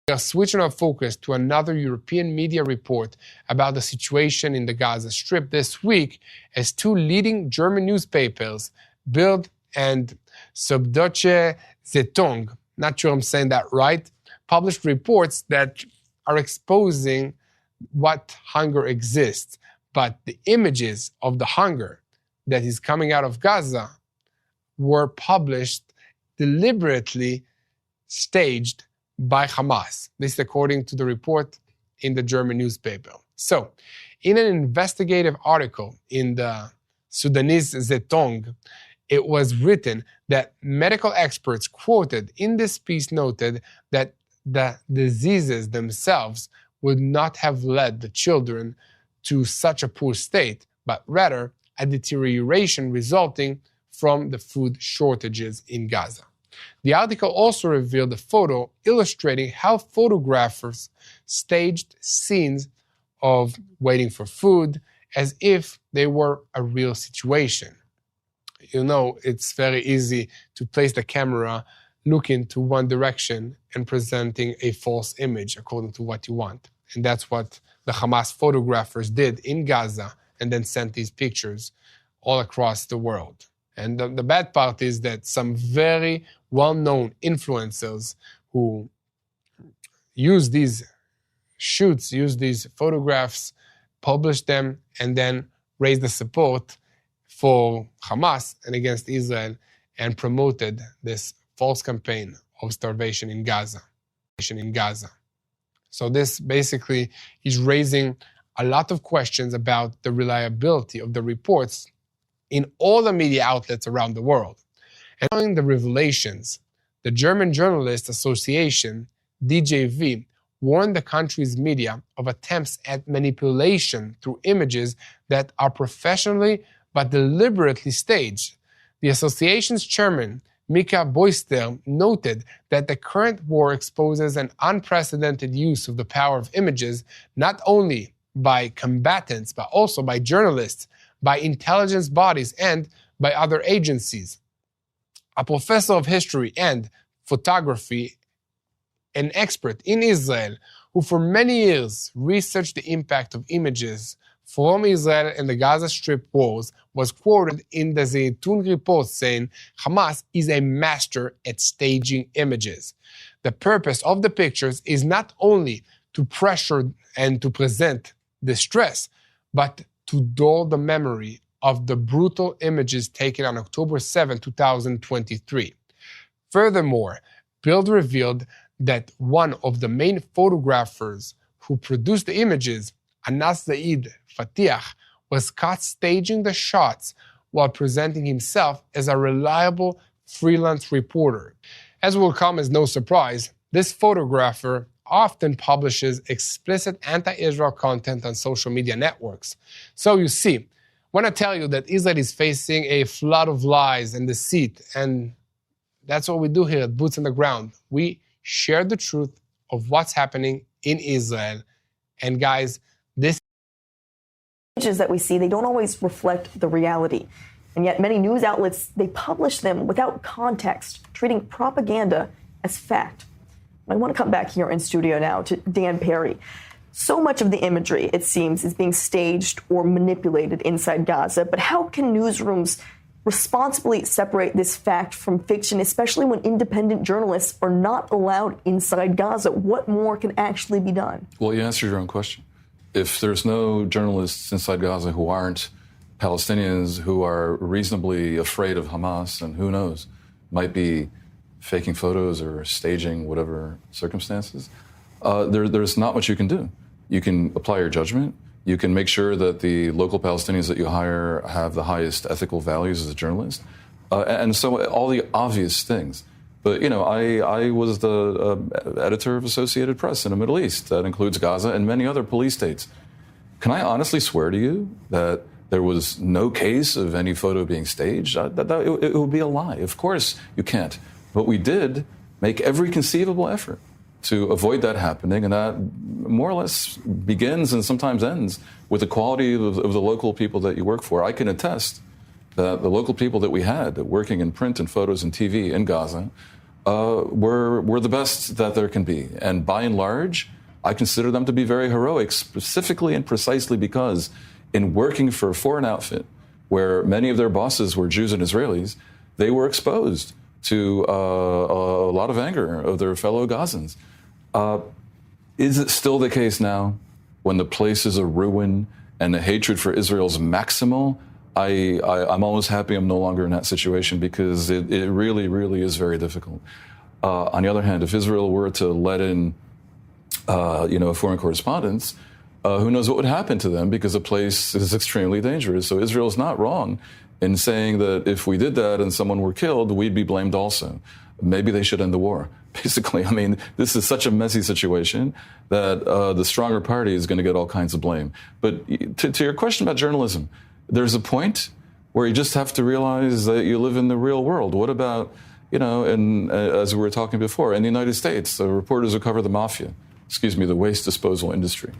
We are switching our focus to another European media report about the situation in the Gaza Strip this week, as two leading German newspapers, Bild and Süddeutsche Zeitung, not sure I'm saying that right, published reports that are exposing what hunger exists. But the images of the hunger that is coming out of Gaza were published deliberately staged by Hamas. This is according to the report in the German newspaper. So, in an investigative article in the Sudanese Zeitung, it was written that medical experts quoted in this piece noted that the diseases themselves would not have led the children to such a poor state, but rather a deterioration resulting from the food shortages in Gaza. The article also revealed a photo illustrating how photographers staged scenes of waiting for food as if they were a real situation. You know, it's very easy to place the camera looking to one direction and presenting a false image according to what you want. And that's what the Hamas photographers did in Gaza and then sent these pictures all across the world. And the bad part is that some very well-known influencers who use these shoots, use these photographs, publish them, and then raise the support for Hamas and against Israel and promoted this false campaign of starvation in Gaza. So this basically is raising a lot of questions about the reliability of the reports in all the media outlets around the world. And following the revelations, the German Journalists Association, DJV, warned the country's media of attempts at manipulation through images that are professionally but deliberately staged. The association's chairman, Mika Boyster, noted that the current war exposes an unprecedented use of the power of images, not only by combatants, but also by journalists, by intelligence bodies, and by other agencies. A professor of history and photography, an expert in Israel, who for many years researched the impact of images from Israel and the Gaza Strip wars, was quoted in the Zaytun report saying, Hamas is a master at staging images. The purpose of the pictures is not only to pressure and to present distress, but to dull the memory of the brutal images taken on October 7, 2023. Furthermore, Bild revealed that one of the main photographers who produced the images, Anas Zaid Fatih, was caught staging the shots while presenting himself as a reliable freelance reporter. As will come as no surprise, this photographer often publishes explicit anti-Israel content on social media networks. So you see, when I tell you that Israel is facing a flood of lies and deceit, and that's what we do here at Boots on the Ground. We share the truth of what's happening in Israel. And guys, this images that we see, they don't always reflect the reality. And yet many news outlets, they publish them without context, treating propaganda as fact. I want to come back here in studio now to Dan Perry. So much of the imagery, it seems, is being staged or manipulated inside Gaza. But how can newsrooms responsibly separate this fact from fiction, especially when independent journalists are not allowed inside Gaza? What more can actually be done? Well, you answered your own question. If there's no journalists inside Gaza who aren't Palestinians, who are reasonably afraid of Hamas, and who knows, might be faking photos or staging whatever circumstances, there's not much you can do. You can apply your judgment. You can make sure that the local Palestinians that you hire have the highest ethical values as a journalist. And so all the obvious things. But, you know, I was the editor of Associated Press in the Middle East. That includes Gaza and many other police states. Can I honestly swear to you that there was no case of any photo being staged? It would be a lie. Of course you can't. But we did make every conceivable effort to avoid that happening, and that more or less begins and sometimes ends with the quality of the local people that you work for. I can attest that the local people that we had working in print and photos and TV in Gaza were the best that there can be. And by and large, I consider them to be very heroic, specifically and precisely because in working for a foreign outfit where many of their bosses were Jews and Israelis, they were exposed to a lot of anger of their fellow Gazans. Is it still the case now when the place is a ruin and the hatred for Israel's maximal? I'm almost happy I'm no longer in that situation because it really, really is very difficult. On the other hand, if Israel were to let in, foreign correspondents, who knows what would happen to them because the place is extremely dangerous. So Israel's not wrong in saying that if we did that and someone were killed, we'd be blamed also. Maybe they should end the war. Basically, I mean, this is such a messy situation that the stronger party is going to get all kinds of blame. But to your question about journalism, there's a point where you just have to realize that you live in the real world. What about, as we were talking before, in the United States, reporters who cover the mafia, the waste disposal industry.